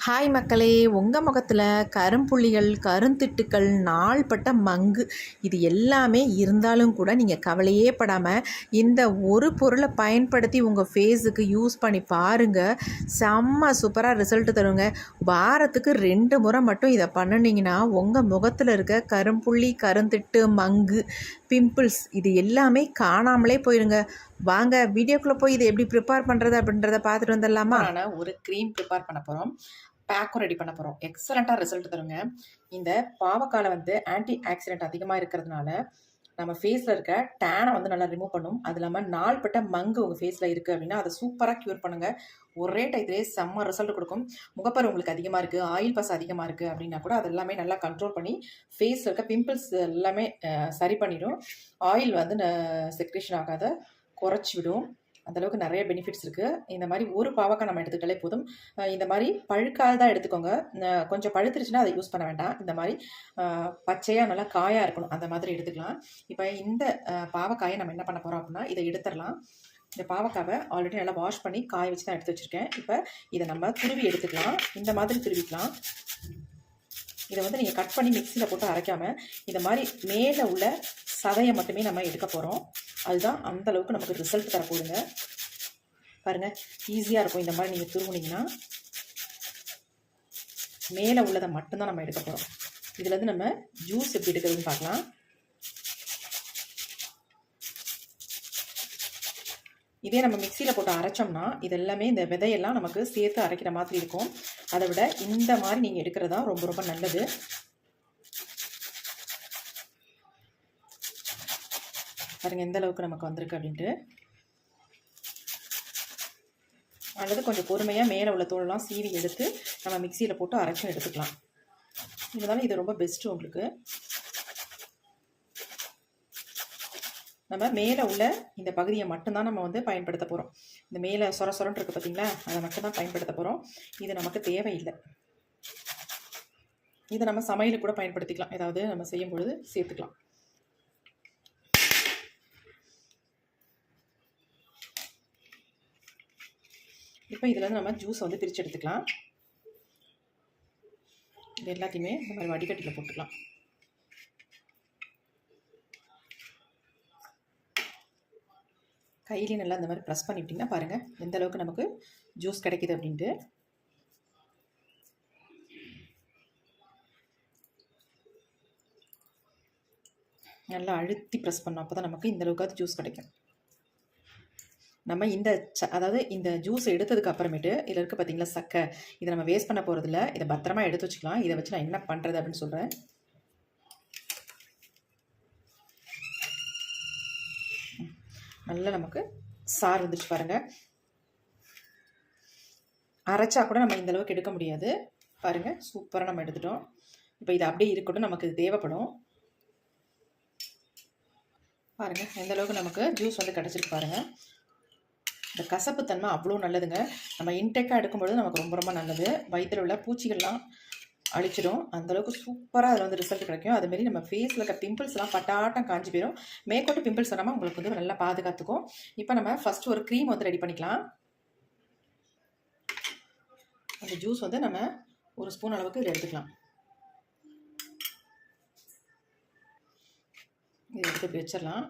Hi மக்களே, உங்கள் முகத்தில் கரும்புள்ளிகள், கருந்திட்டுக்கள், நாள்பட்ட மங்கு இது எல்லாமே இருந்தாலும் கூட நீங்கள் கவலையே படாமல் இந்த ஒரு பொருளை பயன்படுத்தி உங்கள் ஃபேஸுக்கு யூஸ் பண்ணி பாருங்கள். செம்ம சூப்பராக ரிசல்ட் தருங்க. வாரத்துக்கு 2 முறை மட்டும் இதை பண்ணினீங்கன்னா உங்கள் முகத்தில் இருக்க கரும்புள்ளி, கருந்திட்டு, மங்கு, பிம்பிள்ஸ் இது எல்லாமே காணாமலே போயிடுங்க. வாங்க வீடியோக்குள்ளே போய் இதை எப்படி ப்ரிப்பேர் பண்ணுறது அப்படின்றத பார்த்துட்டு வந்துடலாமா. ஒரு க்ரீம் ப்ரிப்பேர் பண்ண போகிறோம், பேக்கும் ரெடி பண்ண போகிறோம். எக்ஸலண்ட்டாக ரிசல்ட் தருங்க. இந்த பாவக்காயில் ஆன்டி ஆக்சிடென்ட் அதிகமாக இருக்கிறதுனால நம்ம ஃபேஸில் இருக்க டேனை நல்லா ரிமூவ் பண்ணும். அது இல்லாமல் நாள்பட்ட மங்கு உங்கள் ஃபேஸில் இருக்குது அப்படின்னா அதை சூப்பராக க்யூர் பண்ணுங்கள். ஒரே டயத்திலே செம்ம ரிசல்ட் கொடுக்கும். முகப்பரு உங்களுக்கு அதிகமாக இருக்குது, ஆயில் பஸ் அதிகமாக இருக்குது அப்படின்னா கூட அது எல்லாமே நல்லா கண்ட்ரோல் பண்ணி ஃபேஸில் இருக்க பிம்பிள்ஸ் எல்லாமே சரி பண்ணிடும். ஆயில் செக்ரேஷன் ஆகாத குறைச்சி விடும். அந்தளவுக்கு நிறைய பெனிஃபிட்ஸ் இருக்குது. இந்த மாதிரி ஒரு பாவக்காய் நம்ம எடுத்துக்கிட்டாலே போதும். இந்த மாதிரி பழுக்காக தான் எடுத்துக்கோங்க. கொஞ்சம் பழுத்துருச்சுன்னா அதை யூஸ் பண்ண வேண்டாம். இந்த மாதிரி பச்சையாக நல்லா காயாக இருக்கணும், அந்த மாதிரி எடுத்துக்கலாம். இப்போ இந்த பாவக்காயை நம்ம என்ன பண்ண போகிறோம் அப்படின்னா இதை எடுத்துடலாம். இந்த பாவக்காவை ஆல்ரெடி நல்லா வாஷ் பண்ணி காய வச்சு தான் எடுத்து வச்சுருக்கேன். இப்போ இதை நம்ம துருவி எடுத்துக்கலாம். இந்த மாதிரி துருவிக்கலாம். இதை நீங்கள் கட் பண்ணி மிக்சியில் போட்டு அரைக்காமல் இந்த மாதிரி மேலே உள்ள சதையை மட்டுமே நம்ம எடுக்க போகிறோம். அதுதான் அந்தளவுக்கு நமக்கு ரிசல்ட் தரப்போகுதுங்க. பாருங்கள், ஈஸியாக இருக்கும். இந்த மாதிரி நீங்கள் துருவுனீங்கன்னா மேலே உள்ளதை மட்டும்தான் நம்ம எடுக்க போகிறோம். இதுலேருந்து நம்ம ஜூஸ் எப்படி எடுக்கிறதுன்னு பார்க்கலாம். இதே நம்ம மிக்சியில் போட்டு அரைச்சோம்னா இதெல்லாமே இந்த விதையெல்லாம் நமக்கு சேர்த்து அரைக்கிற மாதிரி இருக்கும். அதை விட இந்த மாதிரி நீங்கள் எடுக்கிறதா ரொம்ப ரொம்ப நல்லது. பாருங்க எந்த அளவுக்கு நமக்கு வந்திருக்கு அப்படின்ட்டு. அல்லது கொஞ்சம் பொறுமையாக மேலே உள்ள தோலெல்லாம் சீவி எடுத்து நம்ம மிக்சியில் போட்டு அரைச்சும் எடுத்துக்கலாம். இதனால இது ரொம்ப பெஸ்ட்டு உங்களுக்கு. நம்ம மேலே உள்ள இந்த பகுதியை மட்டும்தான் நம்ம பயன்படுத்த போகிறோம். இந்த மேலே சொர சொரன்னு இருக்குது பார்த்தீங்களா, அதை மட்டும்தான் பயன்படுத்த போகிறோம். இது நமக்கு தேவையில்லை. இதை நம்ம சமையலுக்கு கூட பயன்படுத்திக்கலாம். ஏதாவது நம்ம செய்யும் பொழுது சேர்த்துக்கலாம். இப்போ இதில் நம்ம ஜூஸ் பிரித்து எடுத்துக்கலாம். இது எல்லாத்தையுமே இந்த மாதிரி வடிகட்டியில் போட்டுக்கலாம். கையிலேயே நல்லா இந்த மாதிரி ப்ரெஸ் பண்ணிவிட்டிங்கன்னா பாருங்கள் எந்த அளவுக்கு நமக்கு ஜூஸ் கிடைக்கிது அப்படின்ட்டு. நல்லா அழுத்தி ப்ரெஸ் பண்ணோம், அப்போ தான் நமக்கு இந்த அளவுக்காவது ஜூஸ் கிடைக்கும். நம்ம அதாவது இந்த ஜூஸ் எடுத்ததுக்கு அப்புறமேட்டு இதில் இருக்க பார்த்தீங்களா சக்கை, இதை நம்ம வேஸ்ட் பண்ண போகிறதில்ல. இதை பத்திரமா எடுத்து வச்சுக்கலாம். இதை வச்சு நான் என்ன பண்ணுறது அப்படின்னு சொல்கிறேன். நல்லா நமக்கு சாறு வந்துச்சு பாருங்கள். அரைச்சா கூட நம்ம இந்த அளவுக்கு எடுக்க முடியாது. பாருங்கள், சூப்பராக நம்ம எடுத்துட்டோம். இப்போ இது அப்படியே இருக்கட்டும், நமக்கு இது தேவைப்படும். பாருங்கள் எந்த அளவுக்கு நமக்கு ஜூஸ் கிடச்சிருக்கு பாருங்கள். இந்த கசப்பு தன்மை அவ்வளோ நல்லதுங்க. நம்ம இன்டேக்காக எடுக்கும்பொழுது நமக்கு ரொம்ப ரொம்ப நல்லது. வயிற்றில் உள்ள பூச்சிகள்லாம் அழிச்சிடும். அந்தளவுக்கு சூப்பராக அதில் ரிசல்ட் கிடைக்கும். அதுமாரி நம்ம ஃபேஸில் இருக்க பிம்பிள்ஸ்லாம் பட்டாட்டம் காஞ்சி போயிடும். மேற்கொண்டு பிம்பிள்ஸ் வராமல் உங்களுக்கு நல்லா பாதுகாத்துக்கும். இப்போ நம்ம ஃபஸ்ட்டு ஒரு க்ரீம் ரெடி பண்ணிக்கலாம். அந்த ஜூஸ் நம்ம ஒரு ஸ்பூன் அளவுக்கு இதில் எடுத்துக்கலாம். இதை எடுத்து இப்படி வச்சிடலாம்.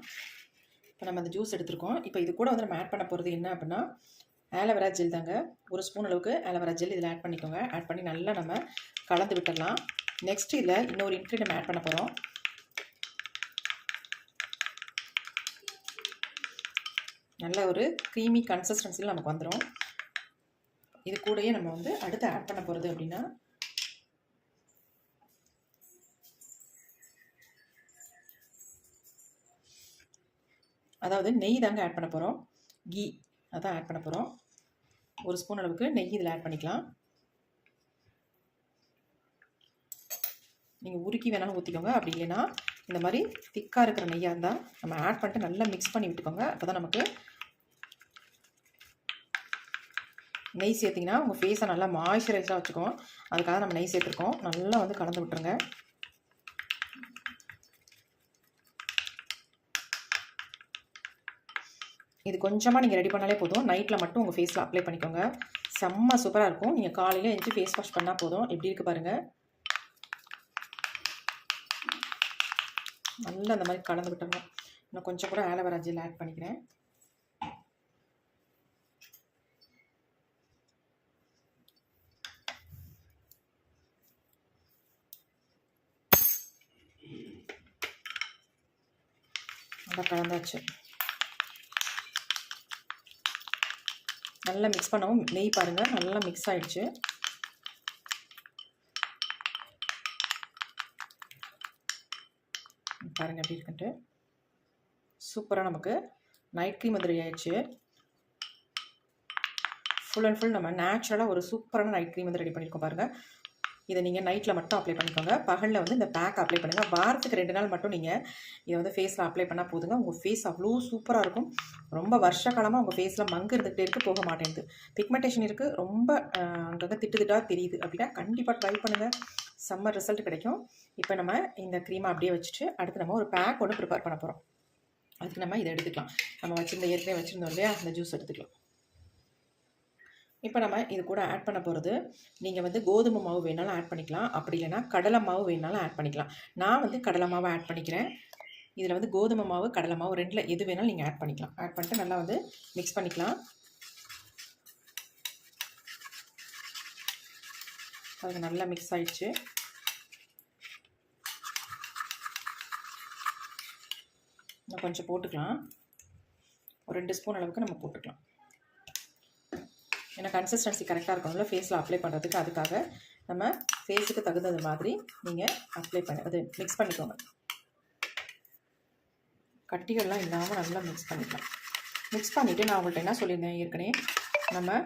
இப்போ நம்ம அந்த ஜூஸ் எடுத்துருக்கோம். இப்போ இது கூட நம்ம ஆட் பண்ண போகிறது என்ன அப்படின்னா ஆலோவேரா ஜெல் தாங்க. ஒரு ஸ்பூன் அளவுக்கு ஆலோவேரா ஜெல் இதில் ஆட் பண்ணிக்கோங்க. ஆட் பண்ணி நல்லா நம்ம கலந்து விட்டுடலாம். நெக்ஸ்ட் இதில் இன்னொரு இன்க்ரீடியன்ட் நம்ம ஆட் பண்ண போகிறோம். நல்ல ஒரு க்ரீமி கன்சிஸ்டன்சியில் நமக்கு வந்துடும். இது கூடயே நம்ம அடுத்து ஆட் பண்ண போகிறது அப்படின்னா அதாவது நெய் தாங்க ஆட் பண்ண போகிறோம். கீ அதான் ஆட் பண்ண போகிறோம். ஒரு ஸ்பூன் அளவுக்கு நெய் இதில் ஆட் பண்ணிக்கலாம். நீங்கள் உருக்கி வேணாலும் ஊற்றிக்கோங்க. அப்படி இல்லைன்னா இந்த மாதிரி திக்காக இருக்கிற நெய்யாக இருந்தால் நம்ம ஆட் பண்ணிட்டு நல்லா மிக்ஸ் பண்ணி விட்டுக்கோங்க. அப்போ தான் நமக்கு நெய் சேர்த்திங்கன்னா உங்கள் ஃபேஸை நல்லா மாய்ஸ்சரைஸாக வச்சுக்கோம். அதுக்காக நம்ம நெய் சேர்த்துருக்கோம். நல்லா கலந்து விட்டுருங்க. இது கொஞ்சமாக நீங்கள் ரெடி பண்ணாலே போதும். நைட்டில் மட்டும் உங்கள் ஃபேஸில் அப்ளை பண்ணிக்கோங்க. செம்ம சூப்பராக இருக்கும். நீங்கள் காலையில் எழுந்துச்சி ஃபேஸ் வாஷ் பண்ணால் போதும். எப்படி இருக்குது பாருங்கள். நல்லா அந்த மாதிரி கலந்து விட்டுருங்க. இன்னும் கொஞ்சம் கூட ஆலோவேரா ஜெல் ஆட் பண்ணிக்கிறேன். நல்லா கலந்தாச்சு. நல்லா மிக்ஸ் பண்ணவும் நெய் பாருங்கள் நல்லா மிக்ஸ் ஆகிடுச்சு. பாருங்கள் எப்படி இருக்குன்ட்டு. சூப்பராக நமக்கு நைட் க்ரீம் வந்து ரெடி ஆயிடுச்சு. ஃபுல் அண்ட் ஃபுல் நம்ம நேச்சுரலாக ஒரு சூப்பரான நைட் க்ரீம் வந்து ரெடி பண்ணியிருக்கோம் பாருங்கள். இதை நீங்கள் நைட்டில் மட்டும் அப்ளை பண்ணிக்கோங்க. பகலில் வந்து இந்த பேக் அப்ளை பண்ணுங்கள். வாரத்துக்கு 2 நாள் மட்டும் நீங்கள் இதை வந்து ஃபேஸில் அப்ளை பண்ணால் போதுங்க. உங்கள் ஃபேஸ் அவ்வளோ சூப்பராக இருக்கும். ரொம்ப வருஷ காலமாக உங்கள் ஃபேஸில் மங்கு இருந்துகிட்டே இருக்குது, போக மாட்டேங்குது. பிக்மெண்டேஷன் இருக்குது, ரொம்ப அங்கங்கே திட்டுதிட்டாக தெரியுது அப்படின்னா கண்டிப்பாக ட்ரை பண்ணுங்கள். செம்ம ரிசல்ட் கிடைக்கும். இப்போ நம்ம இந்த க்ரீமை அப்படியே வச்சுட்டு அடுத்து நம்ம ஒரு பேக் ஒன்று ப்ரிப்பேர் பண்ண போகிறோம். அதுக்கு நம்ம இதை எடுத்துக்கலாம். நம்ம ஏற்கனவே வச்சுருந்தோம் இல்லையா, அந்த ஜூஸ் எடுத்துக்கலாம். இப்போ நம்ம இது கூட ஆட் பண்ண போகிறது, நீங்கள் வந்து கோதுமை மாவு வேணாலும் ஆட் பண்ணிக்கலாம், அப்படி இல்லைனா கடலை மாவு வேணாலும் ஆட் பண்ணிக்கலாம். நான் வந்து கடலை மாவை ஆட் பண்ணிக்கிறேன். இதில் வந்து கோதுமை மாவு கடலை மாவு 2ல் எது வேணாலும் நீங்கள் ஆட் பண்ணிக்கலாம். ஆட் பண்ணிட்டு நல்லா வந்து மிக்ஸ் பண்ணிக்கலாம். அது நல்லா மிக்ஸ் ஆயிடுச்சு. இன்னும் கொஞ்சம் போட்டுக்கலாம். ஒரு 2 ஸ்பூன் அளவுக்கு நம்ம போட்டுக்கலாம். ஏன்னா கன்சிஸ்டன்சி கரெக்டாக இருக்கணும்ல ஃபேஸில் அப்ளை பண்ணுறதுக்கு. அதுக்காக நம்ம ஃபேஸுக்கு தகுந்தது மாதிரி நீங்கள் அப்ளை அது மிக்ஸ் பண்ணிக்கோங்க. கட்டிகள்லாம் இல்லாமல் நல்லா மிக்ஸ் பண்ணிக்கலாம். மிக்ஸ் பண்ணிவிட்டு நான் உங்கள்கிட்ட என்ன சொல்லியிருந்தேன் ஏற்கனவே, நம்ம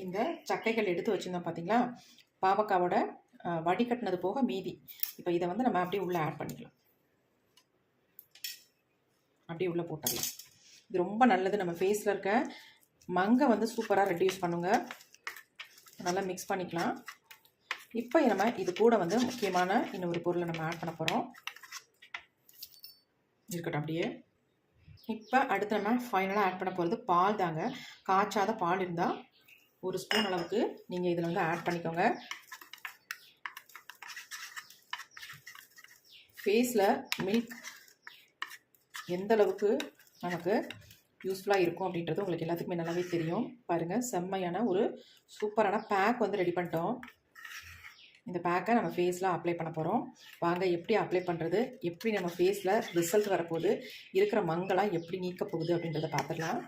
இந்த சக்கைகள் எடுத்து வச்சுருந்தோம் பார்த்தீங்களா, பாவக்காவோட வடிகட்டினது போக மீதி. இப்போ இதை வந்து நம்ம அப்படியே உள்ளே ஆட் பண்ணிக்கலாம். அப்படியே உள்ளே போட்டுடலாம். இது ரொம்ப நல்லது. நம்ம ஃபேஸில் இருக்க மங்கை வந்து சூப்பராக ரெடியூஸ் பண்ணுங்க. நல்லா மிக்ஸ் பண்ணிக்கலாம். இப்போ நம்ம இது கூட வந்து முக்கியமான இன்னொரு பொருளை நம்ம ஆட் பண்ண போகிறோம். இருக்கட்டும் அப்படியே. இப்போ அடுத்து நம்ம ஃபைனலாக ஆட் பண்ண போகிறது பால் தாங்க. காய்ச்சாத பால் இருந்தால் 1 ஸ்பூன் அளவுக்கு நீங்கள் இதில் வந்து ஆட் பண்ணிக்கோங்க. ஃபேஸில் மில்க் எந்த அளவுக்கு நமக்கு யூஸ்ஃபுல்லாக இருக்கும் அப்படின்றது உங்களுக்கு எல்லாத்துக்குமே நல்லாவே தெரியும். பாருங்கள், செம்மையான ஒரு சூப்பரான பேக் வந்து ரெடி பண்ணிட்டோம். இந்த பேக்கை நம்ம ஃபேஸில் அப்ளை பண்ண போகிறோம். வாங்க எப்படி அப்ளை பண்ணுறது, எப்படி நம்ம ஃபேஸில் ரிசல்ட் வரப்போகுது, இருக்கிற மங்கலாம் எப்படி நீக்க போகுது அப்படின்றத பார்த்துடலாம்.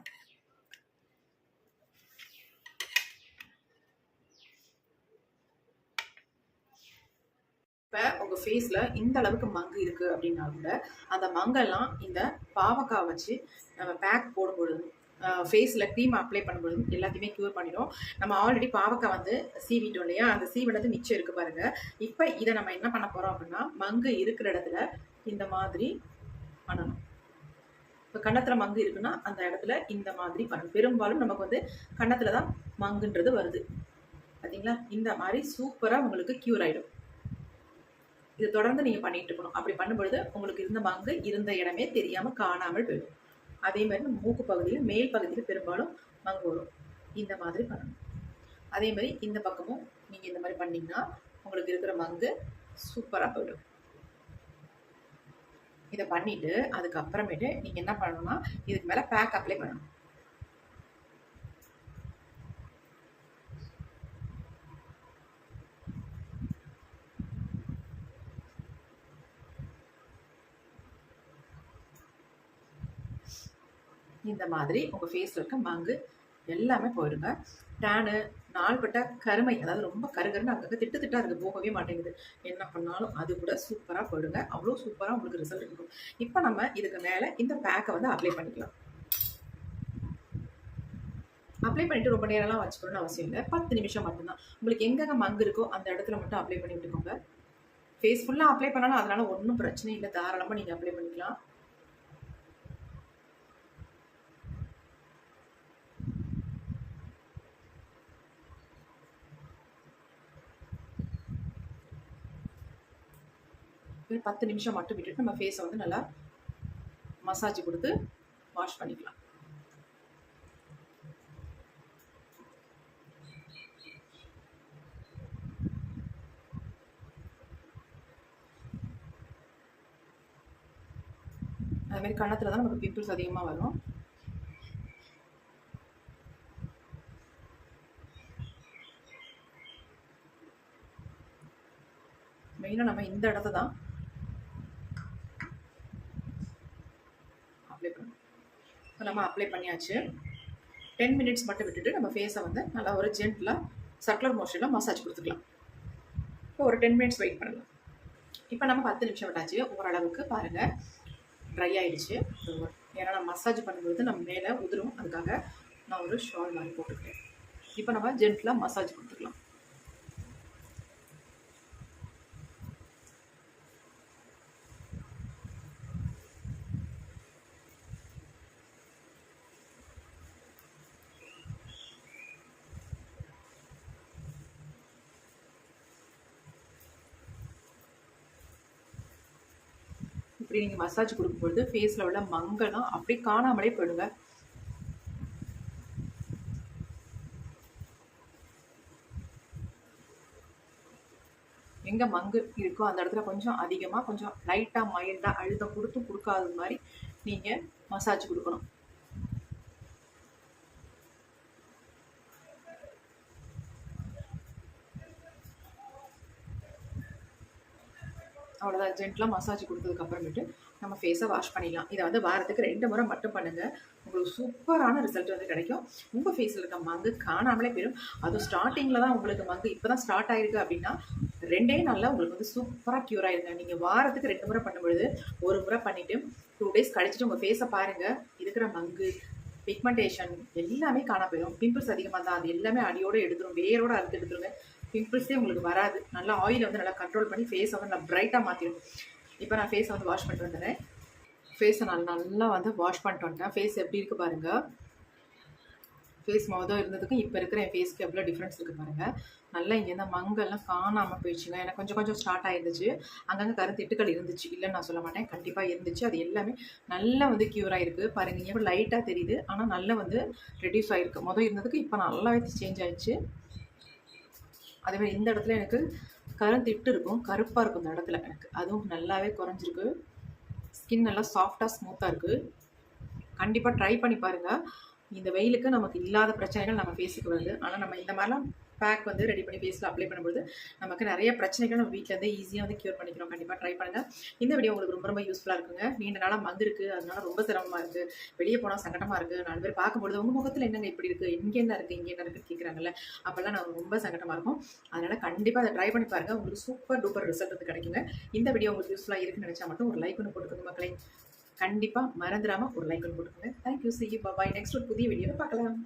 இப்போ உங்கள் ஃபேஸில் இந்த அளவுக்கு மங்கு இருக்குது அப்படின்னா கூட அந்த மங்கெல்லாம் இந்த பாவக்காய் வச்சு நம்ம பேக் போடும்பொழுது, ஃபேஸில் க்ரீம் அப்ளை பண்ணும்பொழுது எல்லாத்தையுமே க்யூர் பண்ணிடும். நம்ம ஆல்ரெடி பாவக்காய் வந்து சீவிட்டோம் இல்லையா, அந்த சீவினது மிச்சம் இருக்குது பாருங்கள். இப்போ இதை நம்ம என்ன பண்ண போகிறோம் அப்படின்னா, மங்கு இருக்கிற இடத்துல இந்த மாதிரி பண்ணணும். இப்போ கன்னத்தில் மங்கு இருக்குன்னா அந்த இடத்துல இந்த மாதிரி பண்ணணும். பெரும்பாலும் நமக்கு வந்து கன்னத்தில் தான் மங்குன்றது வருது பார்த்தீங்களா. இந்த மாதிரி சூப்பராக உங்களுக்கு க்யூர் ஆகிடும். இதை தொடர்ந்து நீங்கள் பண்ணிட்டு இருக்கணும். அப்படி பண்ணும்பொழுது உங்களுக்கு இருந்த மங்கு இருந்த இடமே தெரியாமல் காணாமல் போயிடும். அதே மாதிரி நம்ம மூக்கு பகுதியில் மேல் பகுதியில் பெரும்பாலும் மங்கு வரும். இந்த மாதிரி பண்ணணும். அதே மாதிரி இந்த பக்கமும் நீங்கள் இந்த மாதிரி பண்ணிங்கன்னா உங்களுக்கு இருக்கிற மங்கு சூப்பராக போயிடும். இதை பண்ணிவிட்டு அதுக்கப்புறமேட்டு நீங்கள் என்ன பண்ணணும்னா, இதுக்கு மேலே பேக் அப்ளை பண்ணணும். இந்த மாதிரி உங்கள் ஃபேஸில் இருக்க மங்கு எல்லாமே போயிடுங்க. டேனு, நாள்பட்ட கருமை, அதாவது ரொம்ப கருகருன்னு அங்கங்கே திட்டாக இருக்குது, போகவே மாட்டேங்குது. என்ன பண்ணாலும் அது கூட சூப்பராக போயிடுங்க. அவ்வளோ சூப்பராக உங்களுக்கு ரிசல்ட் இருக்கும். இப்போ நம்ம இதுக்கு மேலே இந்த பேக்கை வந்து அப்ளை பண்ணிக்கலாம். அப்ளை பண்ணிவிட்டு ரொம்ப நேரம்லாம் வச்சுக்கணும்னு அவசியம் இல்லை. 10 நிமிஷம் மட்டும்தான். உங்களுக்கு எங்கெங்கே மங்கு இருக்கோ அந்த இடத்துல மட்டும் அப்ளை பண்ணி விட்டுக்கோங்க. ஃபேஸ் ஃபுல்லாக அப்ளை பண்ணாலும் அதனால் ஒன்றும் பிரச்சனை இல்லை. தாராளமாக நீங்கள் அப்ளை பண்ணிக்கலாம். ஒரு 10 நிமிஷம் மட்டும் விட்டுட்டு நம்ம ஃபேஸை வந்து நல்லா மசாஜ் கொடுத்து வாஷ் பண்ணிக்கலாம். மாதிரி கன்னத்தில் தான் நமக்கு பிம்பிள்ஸ் அதிகமாக வரும். மெயினாக நம்ம இந்த இடத்த தான் அப்ளை பண்ணணும். இப்போ நம்ம அப்ளை பண்ணியாச்சு. 10 மினிட்ஸ் மட்டும் விட்டுட்டு நம்ம ஃபேஸை வந்து நல்லா ஒரு ஜென்டிலாக சர்க்குலர் மோஷனில் மசாஜ் கொடுத்துக்கலாம். இப்போ ஒரு 10 மினிட்ஸ் வெயிட் பண்ணலாம். இப்போ நம்ம 10 நிமிஷம் விட்டாச்சு. ஓரளவுக்கு பாருங்கள் ட்ரை ஆகிடுச்சு. ஏன்னா நம்ம மசாஜ் பண்ணும்போது நம்ம மேலே உதிரும், அதுக்காக நான் ஒரு ஷால் மாதிரி போட்டுக்கிறேன். இப்போ நம்ம ஜென்டிலாக மசாஜ் கொடுத்துக்கலாம். இப்படி நீங்கள் மசாஜ் கொடுக்கும்பொழுது ஃபேஸில் உள்ள மங்கலாம் அப்படி காணாமலே போயிடுங்க. எங்கே மங்கு இருக்கோ அந்த இடத்துல கொஞ்சம் அதிகமாக கொஞ்சம் லைட்டாக மைல்டாக அழுத்தம் கொடுக்காத மாதிரி நீங்கள் மசாஜ் கொடுக்கணும். அவ்வளோதான். ஜென்டலாக மசாஜ் கொடுத்ததுக்கப்புறமேட்டு நம்ம ஃபேஸை வாஷ் பண்ணிடலாம். இதை வந்து வாரத்துக்கு 2 முறை மட்டும் பண்ணுங்கள். உங்களுக்கு சூப்பரான ரிசல்ட் வந்து கிடைக்கும். உங்கள் ஃபேஸில் இருக்க மங்கு காணாமலே போயிடும். அதுவும் ஸ்டார்டிங்கில் தான் உங்களுக்கு மங்கு இப்போ தான் ஸ்டார்ட் ஆகிருக்கு அப்படின்னா 2 நாளில் உங்களுக்கு வந்து சூப்பராக க்யூர் ஆகிருங்க. நீங்கள் வாரத்துக்கு 2 முறை பண்ணும்பொழுது 1 முறை பண்ணிவிட்டு 2 டேஸ் கழிச்சிட்டு உங்கள் ஃபேஸை பாருங்கள். இருக்கிற மங்கு பிக்மெண்டேஷன் எல்லாமே காணா போயிடும். பிம்பிள்ஸ் அதிகமாக தான், அது எல்லாமே அடியோடு எடுத்துரும், வேரோடு அறுத்து எடுத்துருங்க. பிம்பிள்ஸே உங்களுக்கு வராது. நல்லா ஆயிலை வந்து நல்லா கண்ட்ரோல் பண்ணி ஃபேஸை வந்து நல்லா பிரைட்டாக மாற்றிடும். இப்போ நான் ஃபேஸை வந்து வாஷ் பண்ணிட்டு வந்துடுறேன். ஃபேஸை நல்லா வந்து வாஷ் பண்ணிட்டு வந்துட்டேன். ஃபேஸ் எப்படி இருக்குது பாருங்கள். ஃபேஸ் மொதல் இருந்ததுக்கும் இப்போ இருக்கிற என் ஃபேஸ்க்கு எவ்வளோ டிஃப்ரென்ஸ் இருக்குது பாருங்கள். நல்லா இங்கேருந்து மங்கெல்லாம் காணாமல் போயிடுச்சுங்க. எனக்கு கொஞ்சம் கொஞ்சம் ஸ்டார்ட் ஆகிருந்துச்சு. அங்கங்கே கருத்திட்டுகள் இருந்துச்சு, இல்லைன்னு நான் சொல்ல மாட்டேன், கண்டிப்பாக இருந்துச்சு. அது எல்லாமே நல்லா வந்து க்யூர் ஆகிருக்கு பாருங்கள். இங்கே லைட்டாக தெரியுது, ஆனால் நல்லா வந்து ரெடியூஸ் ஆகிருக்கு. மொதல் இருந்ததுக்கு இப்போ நல்லாவே சேஞ்ச் ஆகிடுச்சு. அதேமாதிரி இந்த இடத்துல எனக்கு கருந்திட்டு இருக்கும், கருப்பாக இருக்கும் இந்த இடத்துல எனக்கு, அதுவும் நல்லாவே குறைஞ்சிருக்கு. ஸ்கின் நல்லா சாஃப்டாக ஸ்மூத்தாக இருக்குது. கண்டிப்பாக ட்ரை பண்ணி பாருங்கள். இந்த வெயிலுக்கு நமக்கு இல்லாத பிரச்சனைகள் நம்ம ஃபேஸுக்கு வருது. ஆனால் நம்ம இந்த மாதிரிலாம் பேக் வந்து ரெடி பண்ணி ஃபேஸில் அப்ளை பண்ணும்போது நமக்கு நிறைய பிரச்சனைகள் நம்ம வீட்டிலேருந்தே ஈஸியாக வந்து க்யூர் பண்ணிக்கிறோம். கண்டிப்பாக ட்ரை பண்ணுங்கள். இந்த வீடியோ உங்களுக்கு ரொம்ப ரொம்ப யூஸ்ஃபுல்லாக இருக்குங்க. நீண்ட நாளாக மங்கு இருக்குது, அதனால ரொம்ப சிரமமாக இருக்குது, வெளியே போனால் சங்கடமாக இருக்குது, 4 பேர் பார்க்கும்பொழுது உங்கள் முகத்தில் என்னங்க இப்படி இருக்குது, இங்கே என்ன இருக்குது, இங்கே என்ன இருக்குன்னு கேட்குறாங்கல்ல, அப்போல்லாம் நான் ரொம்ப சங்கடமாக இருக்கும். அதனால் கண்டிப்பாக அதை ட்ரை பண்ணி பாருங்கள். உங்களுக்கு சூப்பர் டூப்பர் ரிசல்ட் வந்து கிடைக்குங்க. இந்த வீடியோ உங்களுக்கு யூஸ்ஃபுல்லாக இருக்குன்னு நினச்சா மட்டும் ஒரு லைக் ஒன்று போட்டுக்கோங்க மக்களே. கண்டிப்பாக மறந்துடாமல் ஒரு லைக் ஒன்று போட்டுக்கோங்க. Thank you. See you. Bye. Next ஒரு புதிய வீடியோவில் பார்க்கலாம்.